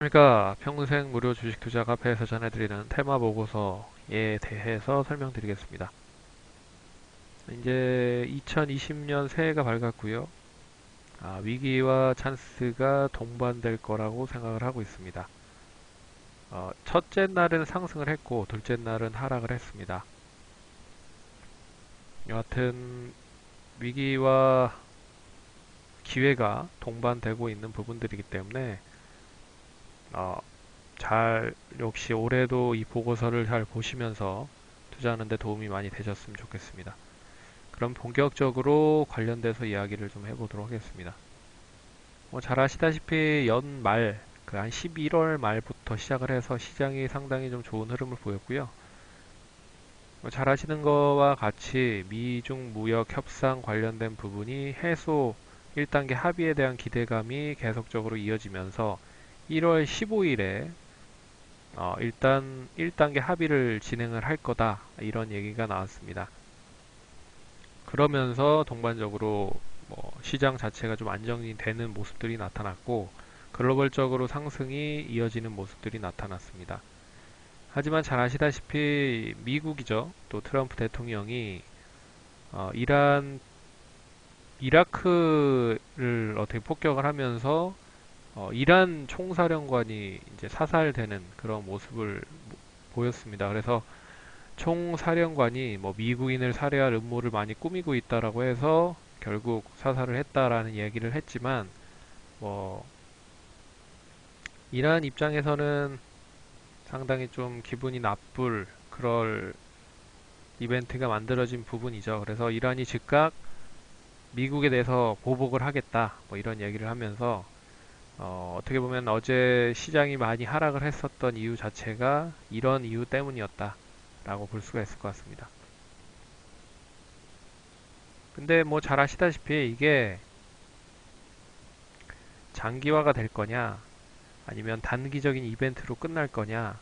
그러니까 평생 무료 주식 투자 카페에서 전해드리는 테마 보고서에 대해서 설명드리겠습니다. 이제 2020년 새해가 밝았고요. 위기와 찬스가 동반될 거라고 생각을 하고 있습니다. 첫째 날은 상승을 했고 둘째 날은 하락을 했습니다. 여하튼 위기와 기회가 동반되고 있는 부분들이기 때문에 어, 역시 올해도 이 보고서를 잘 보시면서 투자하는 데 도움이 많이 되셨으면 좋겠습니다. 그럼 본격적으로 관련돼서 이야기를 좀 해보도록 하겠습니다. 잘 아시다시피 연말, 그 한 11월 말부터 시작을 해서 시장이 상당히 좀 좋은 흐름을 보였고요. 잘 아시는 거와 같이 미중 무역 협상 관련된 부분이 해소 1단계 합의에 대한 기대감이 계속적으로 이어지면서 1월 15일에 일단 1단계 합의를 진행을 할 거다 이런 얘기가 나왔습니다. 그러면서 동반적으로 시장 자체가 좀 안정이 되는 모습들이 나타났고 글로벌적으로 상승이 이어지는 모습들이 나타났습니다. 하지만 잘 아시다시피 미국이죠. 또 트럼프 대통령이 이라크를 어떻게 폭격을 하면서 이란 총사령관이 이제 사살되는 그런 모습을 보였습니다. 그래서 총사령관이 미국인을 살해할 음모를 많이 꾸미고 있다라고 해서 결국 사살을 했다라는 얘기를 했지만 뭐 이란 입장에서는 상당히 좀 기분이 나쁠 그럴 이벤트가 만들어진 부분이죠. 그래서 이란이 즉각 미국에 대해서 보복을 하겠다 이런 얘기를 하면서 어떻게 보면 어제 시장이 많이 하락을 했었던 이유 자체가 이런 이유 때문이었다라고 볼 수가 있을 것 같습니다. 근데 잘 아시다시피 이게 장기화가 될 거냐, 아니면 단기적인 이벤트로 끝날 거냐,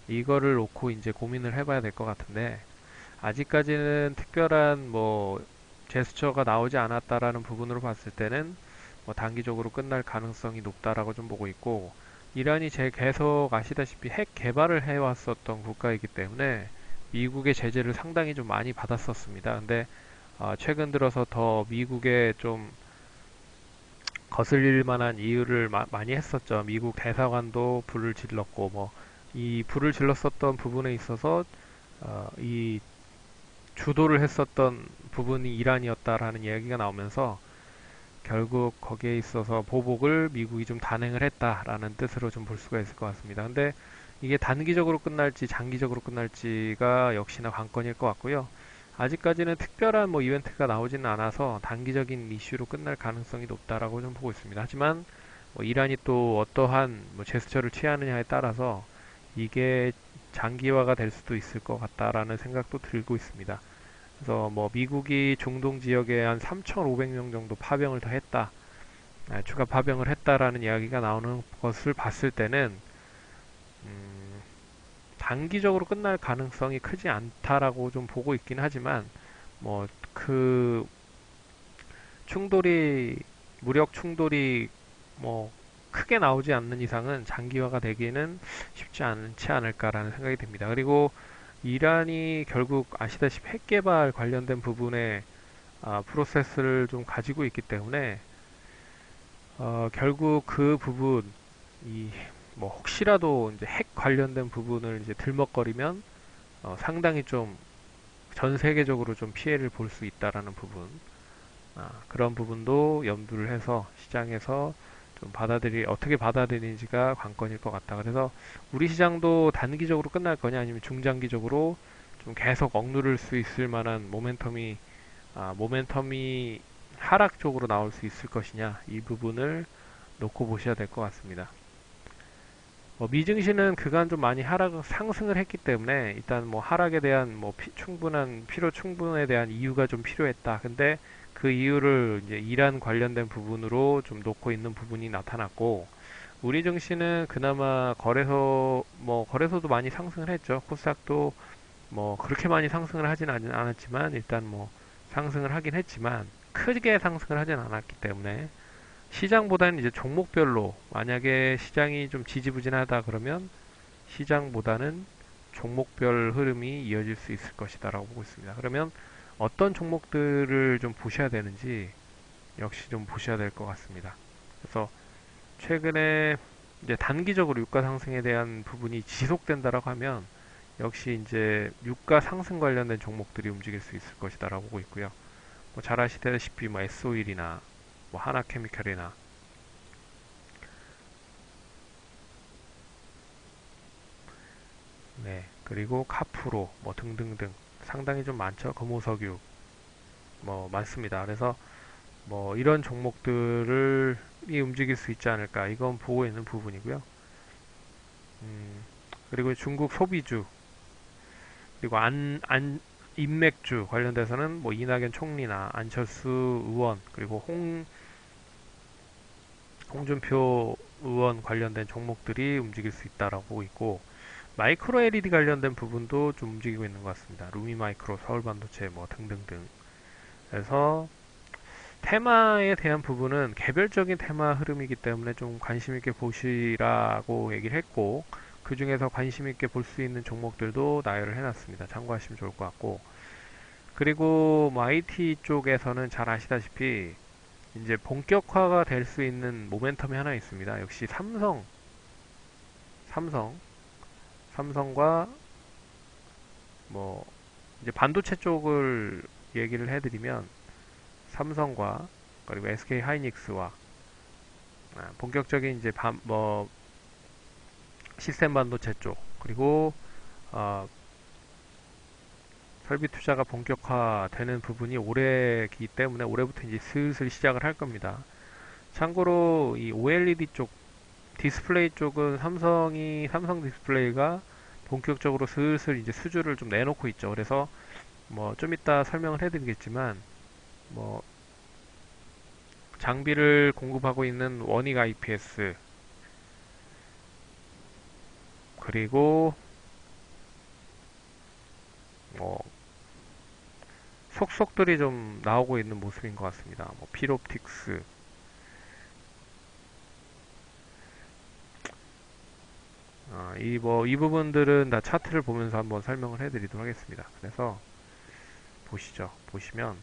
이거를 놓고 이제 고민을 해봐야 될 것 같은데, 아직까지는 특별한 제스처가 나오지 않았다라는 부분으로 봤을 때는 단기적으로 끝날 가능성이 높다라고 좀 보고 있고, 이란이 계속 아시다시피 핵 개발을 해왔었던 국가이기 때문에 미국의 제재를 상당히 좀 많이 받았었습니다. 근데 최근 들어서 더 미국에 좀 거슬릴 만한 이유를 많이 했었죠. 미국 대사관도 불을 질렀고, 이 불을 질렀었던 부분에 있어서, 이 주도를 했었던 부분이 이란이었다라는 이야기가 나오면서, 결국 거기에 있어서 보복을 미국이 좀 단행을 했다라는 뜻으로 좀 볼 수가 있을 것 같습니다. 근데 이게 단기적으로 끝날지 장기적으로 끝날지가 역시나 관건일 것 같고요. 아직까지는 특별한 이벤트가 나오지는 않아서 단기적인 이슈로 끝날 가능성이 높다라고 좀 보고 있습니다. 하지만 이란이 또 어떠한 제스처를 취하느냐에 따라서 이게 장기화가 될 수도 있을 것 같다라는 생각도 들고 있습니다. 그래서 미국이 중동 지역에 한 3,500명 정도 파병을 더 했다, 추가 파병을 했다라는 이야기가 나오는 것을 봤을 때는 음, 단기적으로 끝날 가능성이 크지 않다라고 좀 보고 있긴 하지만 그 충돌이 무력 충돌이 뭐 크게 나오지 않는 이상은 장기화가 되기는 쉽지 않지 않을까라는 생각이 듭니다. 그리고 이란이 결국 아시다시피 핵 개발 관련된 부분에 프로세스를 좀 가지고 있기 때문에 결국 그 부분 이 혹시라도 이제 핵 관련된 부분을 이제 들먹거리면 상당히 좀 전 세계적으로 좀 피해를 볼 수 있다라는 부분, 그런 부분도 염두를 해서 시장에서 좀 어떻게 받아들이는지가 관건일 것 같다. 그래서 우리 시장도 단기적으로 끝날 거냐 아니면 중장기적으로 좀 계속 억누를 수 있을 만한 모멘텀이 하락 쪽으로 나올 수 있을 것이냐, 이 부분을 놓고 보셔야 될 것 같습니다. 미증시는 그간 좀 많이 상승을 했기 때문에 일단 하락에 대한 충분한 필요 충분에 대한 이유가 좀 필요했다. 근데 그 이유를 이제 이란 관련된 부분으로 좀 놓고 있는 부분이 나타났고, 우리 증시는 그나마 거래소도 많이 상승을 했죠. 코스닥도 그렇게 많이 상승을 하진 않았지만 일단 상승을 하긴 했지만 크게 상승을 하진 않았기 때문에 시장보다는 이제 종목별로 만약에 시장이 좀 지지부진하다 그러면 시장보다는 종목별 흐름이 이어질 수 있을 것이다라고 보고 있습니다. 그러면 어떤 종목들을 좀 보셔야 되는지 역시 좀 보셔야 될 것 같습니다. 그래서 최근에 이제 단기적으로 유가 상승에 대한 부분이 지속된다라고 하면 역시 이제 유가 상승 관련된 종목들이 움직일 수 있을 것이다라고 보고 있고요. 뭐 잘 아시다시피 뭐 S-오일이나 뭐 하나케미칼이나 네, 그리고 카프로 뭐 등등등 상당히 좀 많죠. 금호석유 뭐 많습니다. 그래서 뭐 이런 종목들을 이 움직일 수 있지 않을까 이건 보고 있는 부분이고요. 음, 그리고 중국 소비주 그리고 인맥주 관련돼서는 뭐 이낙연 총리나 안철수 의원 그리고 홍준표 의원 관련된 종목들이 움직일 수 있다라고 보고 있고 마이크로 LED 관련된 부분도 좀 움직이고 있는 것 같습니다. 루미마이크로, 서울반도체 뭐 등등등. 그래서 테마에 대한 부분은 개별적인 테마 흐름이기 때문에 좀 관심 있게 보시라고 얘기를 했고 그 중에서 관심 있게 볼 수 있는 종목들도 나열을 해놨습니다. 참고하시면 좋을 것 같고 그리고 뭐 IT 쪽에서는 잘 아시다시피 이제 본격화가 될 수 있는 모멘텀이 하나 있습니다. 역시 삼성, 삼성과 뭐 이제 반도체 쪽을 얘기를 해드리면 삼성과 그리고 SK 하이닉스와 본격적인 이제 뭐 시스템 반도체 쪽 그리고 어, 설비 투자가 본격화되는 부분이 올해이기 때문에 올해부터 이제 슬슬 시작을 할 겁니다. 참고로 이 OLED 쪽 디스플레이 쪽은 삼성 디스플레이가 본격적으로 슬슬 이제 수주를 좀 내놓고 있죠. 그래서 뭐 좀 이따 설명을 해드리겠지만 뭐 장비를 공급하고 있는 원익 IPS 그리고 뭐 속속들이 좀 나오고 있는 모습인 것 같습니다. 뭐 필옵틱스 이 부분들은 다 차트를 보면서 한번 설명을 해드리도록 하겠습니다. 그래서 보시죠. 보시면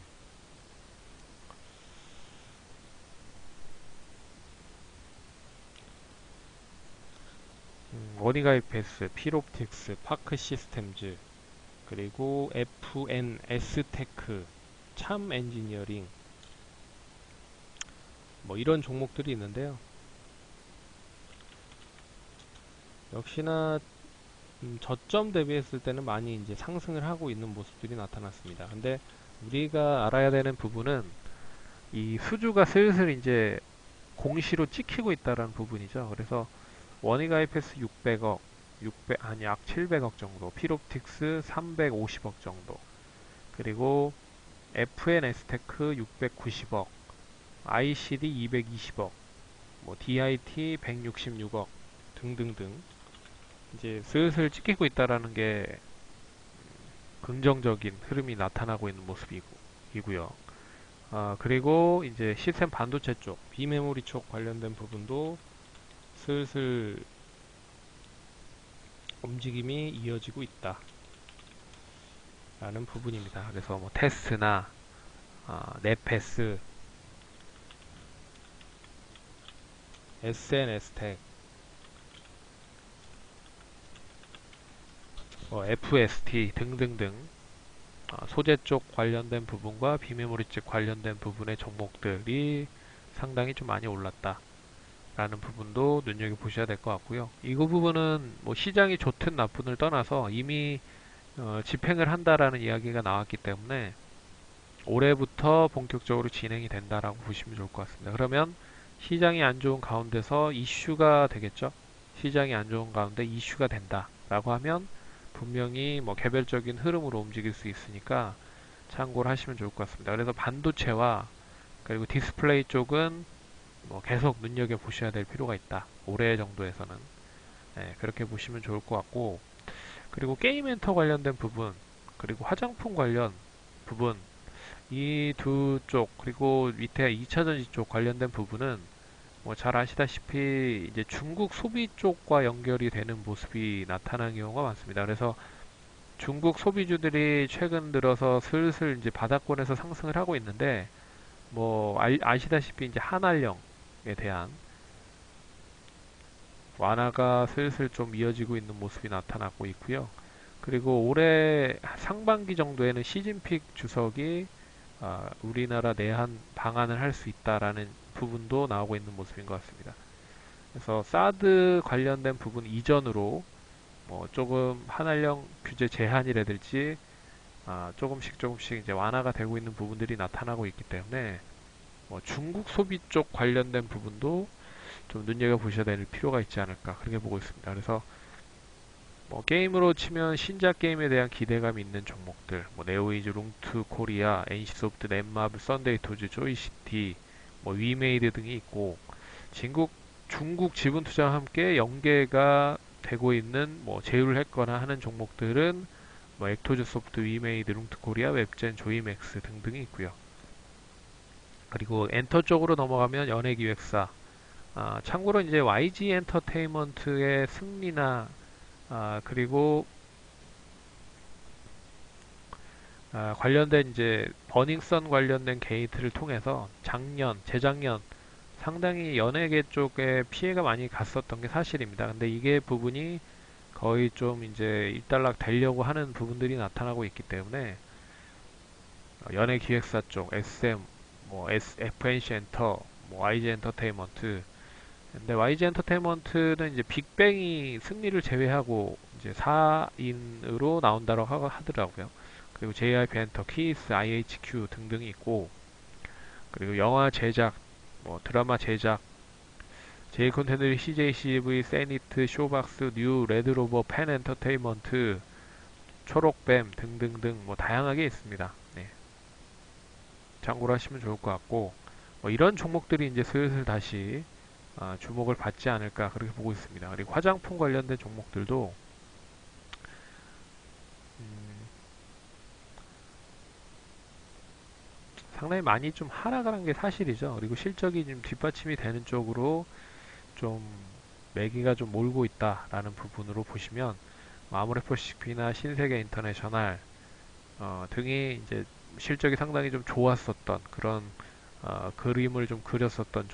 원익 IPS, 필옵틱스, 파크 시스템즈 그리고 FNS테크, 참 엔지니어링 뭐 이런 종목들이 있는데요. 역시나 저점 대비했을 때는 많이 이제 상승을 하고 있는 모습들이 나타났습니다. 근데 우리가 알아야 되는 부분은 이 수주가 슬슬 이제 공시로 찍히고 있다는 부분이죠. 그래서 원익 IPS 600억, 600 아니 약 700억 정도, 필옵틱스 350억 정도, 그리고 FNS테크 690억, ICD 220억, 뭐 DIT 166억 등등등 이제 슬슬 찍히고 있다라는 게 긍정적인 흐름이 나타나고 있는 모습이고요. 그리고 이제 시스템 반도체 쪽, 비메모리 쪽 관련된 부분도 슬슬 움직임이 이어지고 있다라는 부분입니다. 그래서 뭐 테스나, 네페스, SNS텍, FST 등등등 소재 쪽 관련된 부분과 비메모리 쪽 관련된 부분의 종목들이 상당히 좀 많이 올랐다. 라는 부분도 눈여겨보셔야 될 것 같고요. 이 부분은 뭐 시장이 좋든 나쁜을 떠나서 이미 집행을 한다라는 이야기가 나왔기 때문에 올해부터 본격적으로 진행이 된다라고 보시면 좋을 것 같습니다. 그러면 시장이 안 좋은 가운데서 이슈가 되겠죠. 시장이 안 좋은 가운데 이슈가 된다라고 하면 분명히 뭐 개별적인 흐름으로 움직일 수 있으니까 참고를 하시면 좋을 것 같습니다. 그래서 반도체와 그리고 디스플레이 쪽은 뭐 계속 눈여겨 보셔야 될 필요가 있다. 올해 정도에서는 그렇게 보시면 좋을 것 같고 그리고 게임 엔터 관련된 부분 그리고 화장품 관련 부분 이 두 쪽 그리고 밑에 2차전지 쪽 관련된 부분은 뭐 잘 아시다시피 이제 중국 소비 쪽과 연결이 되는 모습이 나타나는 경우가 많습니다. 그래서 중국 소비주들이 최근 들어서 슬슬 이제 바닥권에서 상승을 하고 있는데 뭐 아시다시피 이제 한알령에 대한 완화가 슬슬 좀 이어지고 있는 모습이 나타나고 있고요. 그리고 올해 상반기 정도에는 시진핑 주석이 우리나라 내한 방한을 할 수 있다라는 부분도 나오고 있는 모습인 것 같습니다. 그래서 사드 관련된 부분 이전으로 뭐 조금 한알령 규제 제한이라든지 조금씩 조금씩 이제 완화가 되고 있는 부분들이 나타나고 있기 때문에 뭐 중국 소비 쪽 관련된 부분도 좀 눈여겨보셔야 될 필요가 있지 않을까 그렇게 보고 있습니다. 그래서 뭐 게임으로 치면 신작 게임에 대한 기대감이 있는 종목들 뭐 네오이즈, 롱투 코리아, NC소프트, 넷마블, 썬데이토즈, 조이시티, 뭐 위메이드 등이 있고 중국 지분 투자와 함께 연계가 되고 있는 뭐 제휴를 했거나 하는 종목들은 뭐 액토즈 소프트, 위메이드, 롱투 코리아, 웹젠, 조이맥스 등등이 있고요. 그리고 엔터 쪽으로 넘어가면 연예기획사, 참고로 이제 YG 엔터테인먼트의 승리나 그리고 관련된 이제 버닝썬 관련된 게이트를 통해서 재작년 상당히 연예계 쪽에 피해가 많이 갔었던 게 사실입니다. 근데 이게 부분이 거의 좀 이제 일단락 되려고 하는 부분들이 나타나고 있기 때문에 연예기획사 쪽, SM, 뭐 FNC 엔터, 뭐 YG 엔터테인먼트. 근데 YG 엔터테인먼트는 이제 빅뱅이 승리를 제외하고 이제 4인으로 나온다고 하더라고요. 그리고 JYP 엔터, 키스, IHQ 등등이 있고, 그리고 영화 제작, 뭐 드라마 제작, 제이콘텐츠, CJCV, 세니트, 쇼박스, 뉴, 레드로버, 팬 엔터테인먼트, 초록뱀 등등등 뭐 다양하게 있습니다. 네, 참고로 하시면 좋을 것 같고, 뭐 이런 종목들이 이제 슬슬 다시 주목을 받지 않을까 그렇게 보고 있습니다. 그리고 화장품 관련된 종목들도 음, 상당히 많이 좀 하락을 한 게 사실이죠. 그리고 실적이 좀 뒷받침이 되는 쪽으로 좀 매기가 좀 몰고 있다라는 부분으로 보시면 아모레퍼시픽이나 신세계 인터내셔널 등이 이제 실적이 상당히 좀 좋았었던 그런 그림을 좀 그렸었던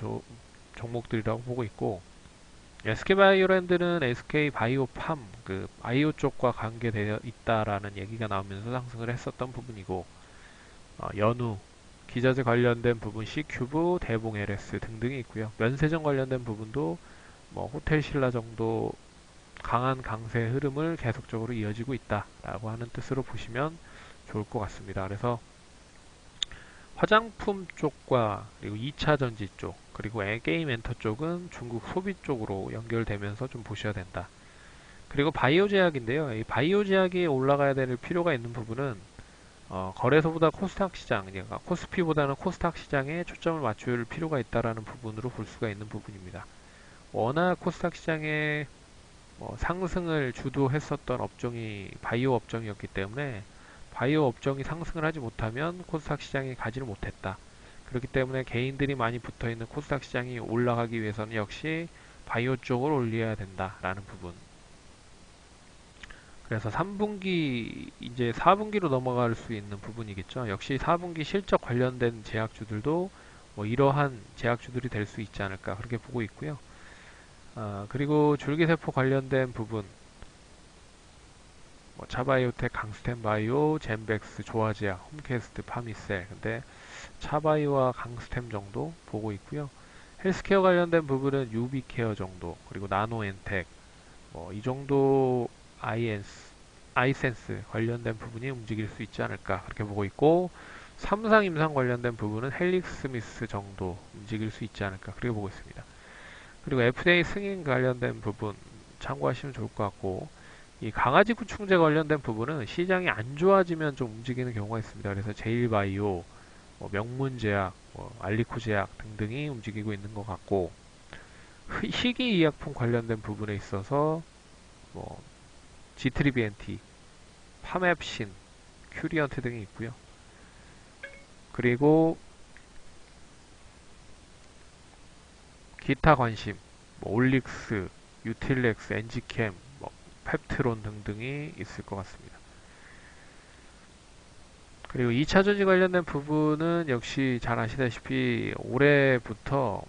종목들이라고 보고 있고 SK바이오랜드는 SK바이오팜 그 바이오 쪽과 관계되어 있다라는 얘기가 나오면서 상승을 했었던 부분이고 연우 기자재 관련된 부분 C큐브, 대봉 LS 등등이 있고요. 면세점 관련된 부분도 뭐 호텔 신라 정도 강한 강세 흐름을 계속적으로 이어지고 있다라고 하는 뜻으로 보시면 좋을 것 같습니다. 그래서 화장품 쪽과 그리고 2차 전지 쪽 그리고 게임 엔터 쪽은 중국 소비 쪽으로 연결되면서 좀 보셔야 된다. 그리고 바이오 제약인데요. 이 바이오 제약이 올라가야 될 필요가 있는 부분은 거래소보다 코스닥 시장, 그러니까 코스피보다는 코스닥 시장에 초점을 맞출 필요가 있다라는 부분으로 볼 수가 있는 부분입니다. 워낙 코스닥 시장에 상승을 주도했었던 업종이 바이오 업종이었기 때문에 바이오 업종이 상승을 하지 못하면 코스닥 시장에 가지를 못했다. 그렇기 때문에 개인들이 많이 붙어 있는 코스닥 시장이 올라가기 위해서는 역시 바이오 쪽을 올려야 된다라는 부분. 그래서 3분기 이제 4분기로 넘어갈 수 있는 부분이겠죠. 역시 4분기 실적 관련된 제약주들도 뭐 이러한 제약주들이 될 수 있지 않을까 그렇게 보고 있고요. 그리고 줄기세포 관련된 부분, 뭐 차바이오텍, 강스템바이오, 젠백스, 조화제약, 홈캐스트, 파미셀. 근데 차바이오와 강스템 정도 보고 있고요. 헬스케어 관련된 부분은 유비케어 정도, 그리고 나노엔텍, 뭐 이 정도 아이센스 관련된 부분이 움직일 수 있지 않을까 그렇게 보고 있고 삼상 임상 관련된 부분은 헬릭스 스미스 정도 움직일 수 있지 않을까 그렇게 보고 있습니다. 그리고 FDA 승인 관련된 부분 참고하시면 좋을 것 같고 이 강아지 구충제 관련된 부분은 시장이 안 좋아지면 좀 움직이는 경우가 있습니다. 그래서 제일바이오, 뭐 명문제약, 뭐 알리코제약 등등이 움직이고 있는 것 같고 희귀의약품 관련된 부분에 있어서 뭐 G3BNT, 파맵신, 큐리언트 등이 있고요. 그리고 기타 관심, 뭐 올릭스, 유틸렉스, 엔지캠, 뭐 펩트론 등등이 있을 것 같습니다. 그리고 2차 전지 관련된 부분은 역시 잘 아시다시피 올해부터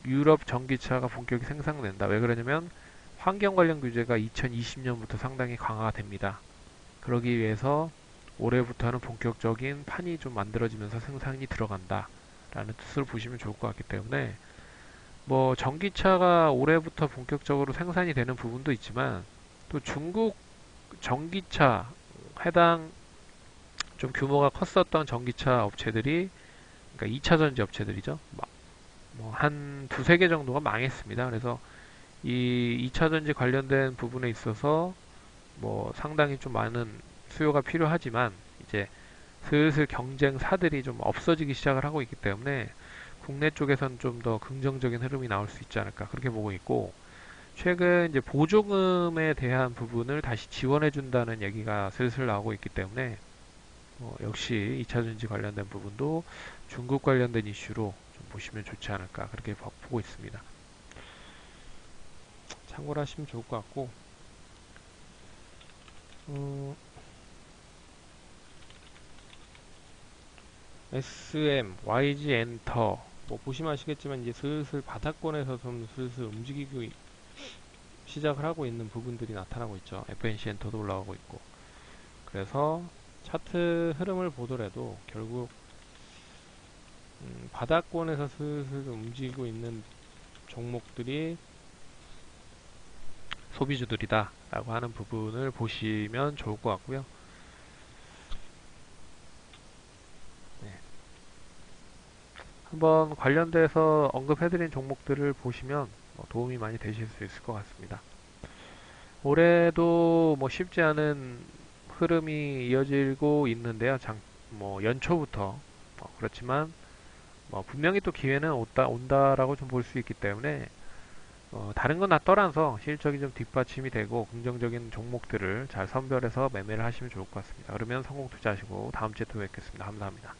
유럽 전기차가 본격이 생산된다. 왜 그러냐면 환경 관련 규제가 2020년부터 상당히 강화가 됩니다. 그러기 위해서 올해부터는 본격적인 판이 좀 만들어지면서 생산이 들어간다 라는 뜻으로 보시면 좋을 것 같기 때문에 뭐 전기차가 올해부터 본격적으로 생산이 되는 부분도 있지만 또 중국 전기차 해당 좀 규모가 컸었던 전기차 업체들이 그러니까 2차 전지 업체들이죠. 뭐한 두세 개 정도가 망했습니다. 그래서 이 2차 전지 관련된 부분에 있어서 뭐 상당히 좀 많은 수요가 필요하지만 이제 슬슬 경쟁사들이 좀 없어지기 시작을 하고 있기 때문에 국내 쪽에선 좀 더 긍정적인 흐름이 나올 수 있지 않을까 그렇게 보고 있고 최근 이제 보조금에 대한 부분을 다시 지원해 준다는 얘기가 슬슬 나오고 있기 때문에 역시 2차 전지 관련된 부분도 중국 관련된 이슈로 좀 보시면 좋지 않을까 그렇게 보고 있습니다. 참고를 하시면 좋을 것 같고 SM, YG 엔터 뭐 보시면 아시겠지만 이제 슬슬 바닥권에서 좀 슬슬 움직이고 시작을 하고 있는 부분들이 나타나고 있죠. FNC 엔터도 올라가고 있고 그래서 차트 흐름을 보더라도 결국 바닥권에서 슬슬 움직이고 있는 종목들이 소비주들이다 라고 하는 부분을 보시면 좋을 것 같고요. 네. 한번 관련돼서 언급해드린 종목들을 보시면 도움이 많이 되실 수 있을 것 같습니다. 올해도 뭐 쉽지 않은 흐름이 이어지고 있는데요. 뭐 연초부터 그렇지만 뭐 분명히 또 기회는 온다라고 좀 볼 수 있기 때문에 다른 건 다 떠나서 실적이 좀 뒷받침이 되고 긍정적인 종목들을 잘 선별해서 매매를 하시면 좋을 것 같습니다. 그러면 성공 투자하시고 다음 주에 또 뵙겠습니다. 감사합니다.